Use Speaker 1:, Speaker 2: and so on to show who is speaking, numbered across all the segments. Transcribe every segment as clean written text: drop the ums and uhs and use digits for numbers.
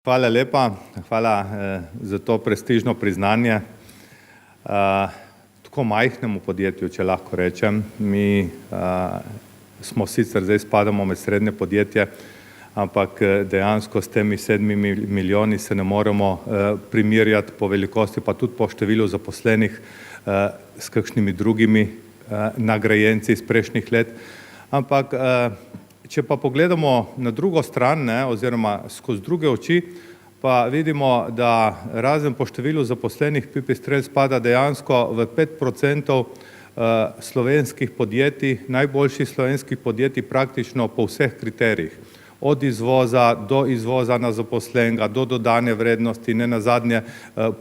Speaker 1: Hvala lepa, hvala za to prestižno priznanje. Tako majhnemu podjetju, če lahko rečem, mi smo sicer zdaj spadamo med srednje podjetje, ampak dejansko s temi 7 milijoni se ne moremo primerjati po velikosti, pa tudi po številu zaposlenih s kakšnimi drugimi nagrajenci iz prejšnjih let. Ampak če pa pogledamo na drugo stran, oziroma skozi druge oči, pa vidimo, da razen po številu zaposlenih Pipistrel spada dejansko v 5% slovenskih podjetij, najboljših slovenskih podjetij praktično po vseh kriterijih. Od izvoza do izvoza na zaposlenega, do dodane vrednosti, nenazadnje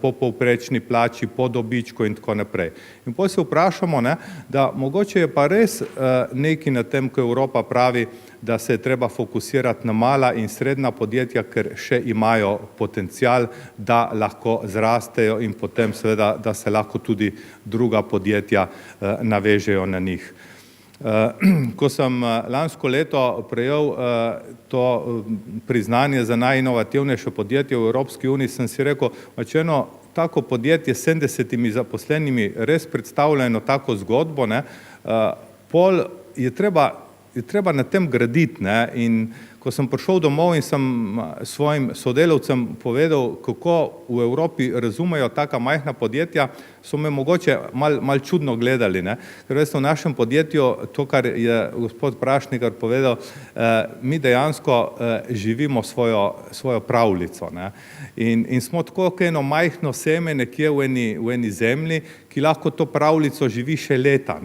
Speaker 1: po povprečni plači, po dobičku in tako naprej. In potem se vprašamo, da mogoče je pa res nekaj na tem, ko Evropa pravi, da se je treba fokusirati na mala in srednja podjetja, ker še imajo potencial, da lahko zrastejo in potem seveda, da se lahko tudi druga podjetja navežejo na njih. Ko sem lansko leto prejel to priznanje za najinovativnejše podjetje v Evropski uniji, sem si rekel, če eno tako podjetje s 70 zaposlenimi res predstavlja eno tako zgodbo, pol je treba na tem graditi. In ko sem prišel domov in sem svojim sodelavcem povedal, kako v Evropi razumejo taka majhna podjetja, so me mogoče malo čudno gledali. Ker veste, v našem podjetju, to, kar je gospod Prašnikar povedal, mi dejansko živimo svojo pravljico. In smo tako kot eno majhno seme nekje v eni zemlji, ki lahko to pravljico živi še leta.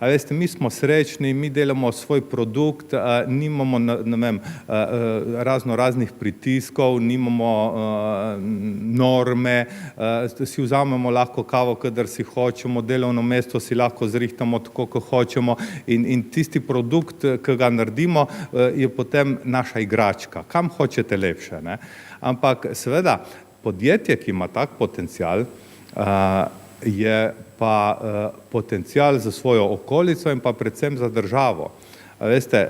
Speaker 1: A veste, mi smo srečni, mi delamo svoj produkt, nimamo, ne vem, raznih pritiskov, nimamo norme, si vzamemo lahko kavo, kadar si hočemo, delovno mesto si lahko zrihtamo tako, kot hočemo in tisti produkt, ki ga naredimo, je potem naša igračka. Kam hočete lepše. Ampak seveda podjetje, ki ima tak potencial, je pa potencial za svojo okolico in pa predvsem za državo. Veste,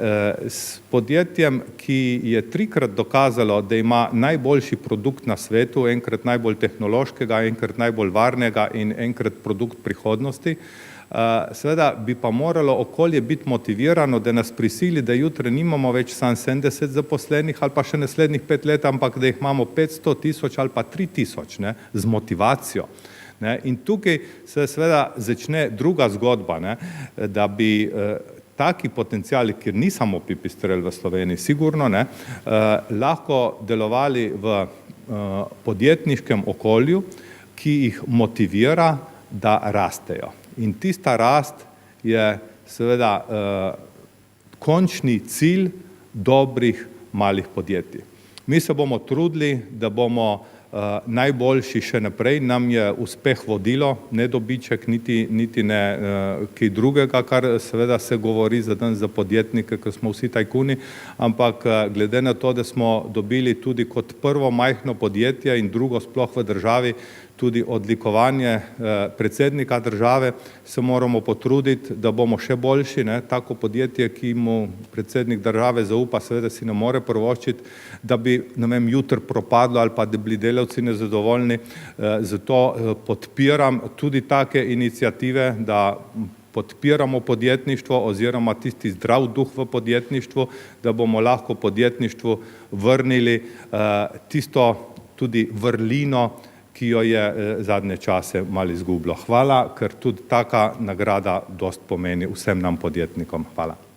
Speaker 1: s podjetjem, ki je 3-krat dokazalo, da ima najboljši produkt na svetu, enkrat najbolj tehnološkega, enkrat najbolj varnega in enkrat produkt prihodnosti, seveda bi pa moralo okolje biti motivirano, da nas prisili, da jutri nimamo več samo 70 zaposlenih ali pa še naslednjih 5 let, ampak da jih imamo 500 tisoč ali pa 3000 z motivacijo. In tukaj se seveda začne druga zgodba, da bi taki potenciali, kjer ni samo Pipistrel v Sloveniji, sigurno, lahko delovali v podjetniškem okolju, ki jih motivira, da rastejo. In tista rast je seveda končni cilj dobrih malih podjetij. Mi se bomo trudili, da bomo najboljši še naprej, nam je uspeh vodilo, ne dobiček, niti ne kaj drugega, kar seveda se govori za podjetnike, ker smo vsi tajkuni, ampak glede na to, da smo dobili tudi kot prvo majhno podjetje in drugo sploh v državi, tudi odlikovanje predsednika države, se moramo potruditi, da bomo še boljši. Tako podjetje, ki mu predsednik države zaupa, seveda si ne more privoščiti, da bi, ne vem, jutri propadlo ali pa da bili delavci nezadovoljni. Zato podpiram tudi take iniciative, da podpiramo podjetništvo oziroma tisti zdrav duh v podjetništvu, da bomo lahko podjetništvu vrnili tisto tudi vrlino, ki jo je zadnje čase malo izgubilo. Hvala, ker tudi taka nagrada dosti pomeni vsem nam podjetnikom. Hvala.